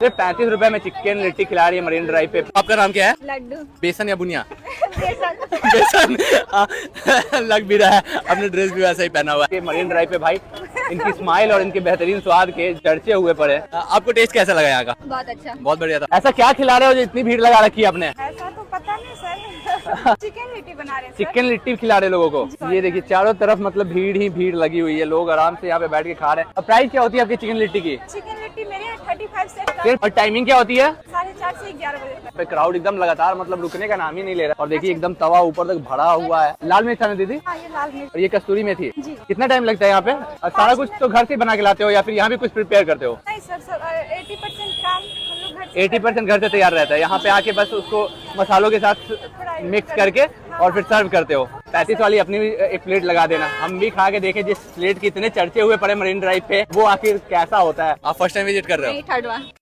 सिर्फ 35 रुपए में चिकन लिट्टी खिला रही है मरीन ड्राइव पे। आपका नाम क्या है? लड्डू। बेसन या बुनिया? बेसन। बेसन। लग भी रहा है, अपने ड्रेस भी वैसा ही पहना हुआ है। मरीन ड्राइव पे भाई इनकी स्माइल और इनके बेहतरीन स्वाद के चर्चे हुए पड़े। आपको टेस्ट कैसा लगा यहाँ का? बहुत अच्छा। बहुत बढ़िया था। ऐसा क्या खिला रहे हो जो इतनी भीड़ लगा रखी है आपने? ऐसा तो पता नहीं सर। चिकन लिट्टी बना रहे हैं सर। चिकन लिट्टी खिला रहे लोगों को। ये देखिए चारों तरफ मतलब भीड़ ही भीड़ लगी हुई है, लोग आराम से यहाँ पे बैठ के खा रहे हैं। अब प्राइस क्या होती है आपकी चिकन लिट्टी की? चिकन लिट्टी मेरे 35 से फिर और टाइमिंग क्या होती है? 4:30 से 11 बजे तक। क्राउड एकदम लगातार मतलब रुकने का नाम ही नहीं ले रहा। और देखिए एकदम तवा ऊपर तक भरा हुआ है। लाल मिर्च था दीदी? हाँ, ये लाल मिर्च। और ये कस्तूरी मेथी। जी। कितना टाइम लगता है यहाँ पे? और सारा कुछ तो घर से बना के लाते हो या फिर यहाँ भी कुछ प्रिपेयर करते हो? नहीं सर, 80% काम हम लोग घर से 80% घर से तैयार रहता है, यहाँ पे आके बस उसको मसालों के साथ मिक्स करके और फिर सर्व करते हो। 35 वाली अपनी भी एक प्लेट लगा देना, हम भी खा के देखें जिस प्लेट के इतने चर्चे हुए पड़े मरीन ड्राइव पे वो आखिर कैसा होता है। आप फर्स्ट टाइम विजिट कर रहे हो? नहीं, थर्ड वन।